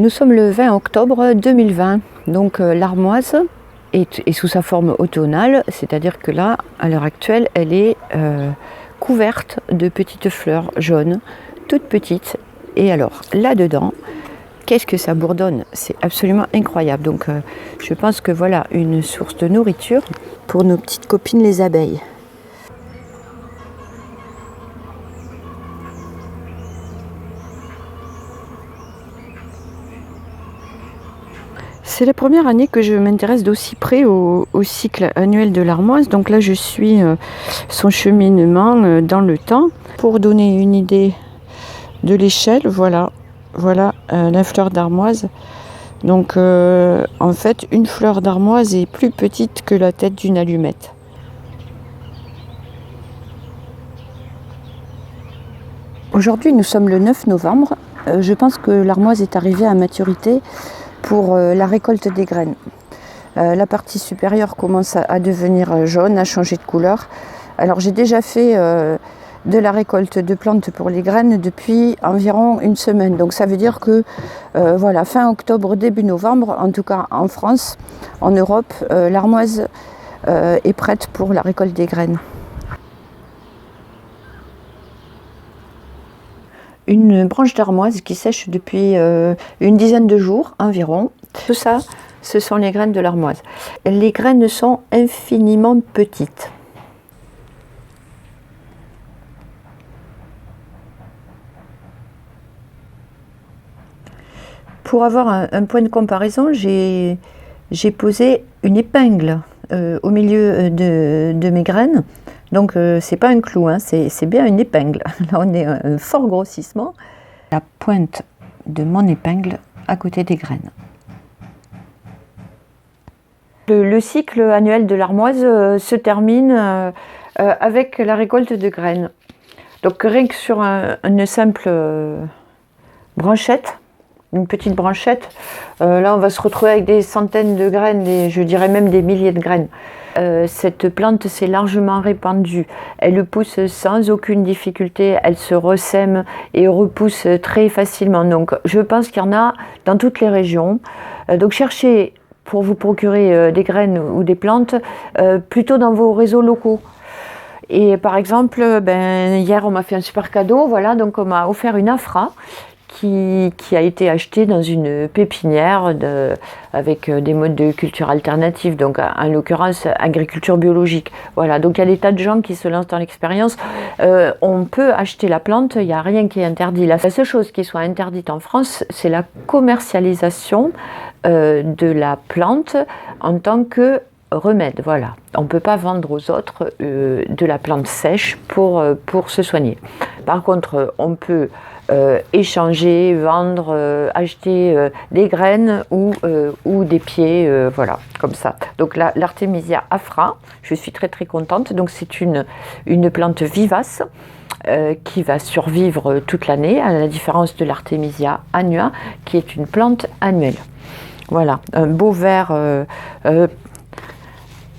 Nous sommes le 20 octobre 2020, donc l'armoise est sous sa forme automnale, c'est-à-dire que là, à l'heure actuelle, elle est couverte de petites fleurs jaunes, toutes petites. Et alors, là-dedans, qu'est-ce que ça bourdonne? C'est absolument incroyable. Donc je pense que voilà une source de nourriture pour nos petites copines les abeilles. C'est la première année que je m'intéresse d'aussi près au cycle annuel de l'armoise. Donc là, je suis son cheminement dans le temps. Pour donner une idée de l'échelle, voilà la fleur d'armoise. Donc en fait, une fleur d'armoise est plus petite que la tête d'une allumette. Aujourd'hui, nous sommes le 9 novembre. Je pense que l'armoise est arrivée à maturité pour la récolte des graines. La partie supérieure commence à devenir jaune, à changer de couleur. Alors j'ai déjà fait de la récolte de plantes pour les graines depuis environ une semaine. Donc ça veut dire que voilà, fin octobre, début novembre, en tout cas en France, en Europe, l'armoise est prête pour la récolte des graines. Une branche d'armoise qui sèche depuis une dizaine de jours environ. Tout ça, ce sont les graines de l'armoise. Les graines sont infiniment petites. Pour avoir un point de comparaison, j'ai posé une épingle au milieu de mes graines. Donc c'est pas un clou, hein, c'est bien une épingle. Là on est un fort grossissement. La pointe de mon épingle à côté des graines. Le cycle annuel de l'armoise se termine avec la récolte de graines. Donc rien que sur une simple branchette, une petite branchette, là on va se retrouver avec des centaines de graines, je dirais même des milliers de graines. Cette plante s'est largement répandue, elle pousse sans aucune difficulté, elle se ressème et repousse très facilement. Donc je pense qu'il y en a dans toutes les régions. Donc cherchez pour vous procurer des graines ou des plantes plutôt dans vos réseaux locaux. Et par exemple, hier on m'a fait un super cadeau, voilà, donc on m'a offert une afra qui a été achetée dans une pépinière avec des modes de culture alternatifs, donc en l'occurrence agriculture biologique. Voilà, donc il y a des tas de gens qui se lancent dans l'expérience. On peut acheter la plante, il n'y a rien qui est interdit. La seule chose qui soit interdite en France, c'est la commercialisation de la plante en tant que remède. Voilà, on ne peut pas vendre aux autres de la plante sèche pour se soigner. Par contre, on peut échanger, vendre, acheter des graines ou des pieds, voilà, comme ça. Donc l'Artemisia afra, je suis très très contente. Donc c'est une plante vivace qui va survivre toute l'année, à la différence de l'Artemisia annua, qui est une plante annuelle. Voilà, un beau vert.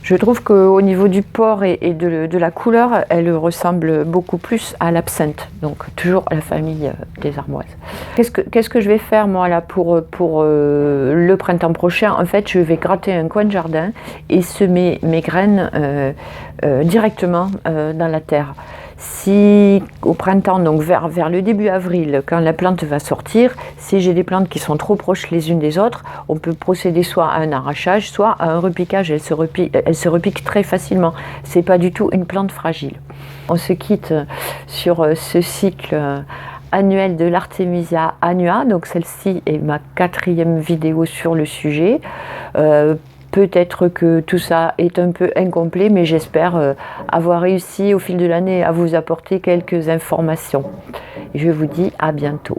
Je trouve qu'au niveau du port et de la couleur, elle ressemble beaucoup plus à l'absinthe, donc toujours la famille des armoises. Qu'est-ce que je vais faire moi là pour le printemps prochain? En fait, je vais gratter un coin de jardin et semer mes graines directement dans la terre. Si au printemps, donc vers le début avril, quand la plante va sortir, si j'ai des plantes qui sont trop proches les unes des autres, on peut procéder soit à un arrachage, soit à un repiquage. Elle se repique très facilement. C'est pas du tout une plante fragile. On se quitte sur ce cycle annuel de l'Artemisia annua. Donc celle-ci est ma 4e vidéo sur le sujet. Peut-être que tout ça est un peu incomplet, mais j'espère avoir réussi au fil de l'année à vous apporter quelques informations. Je vous dis à bientôt.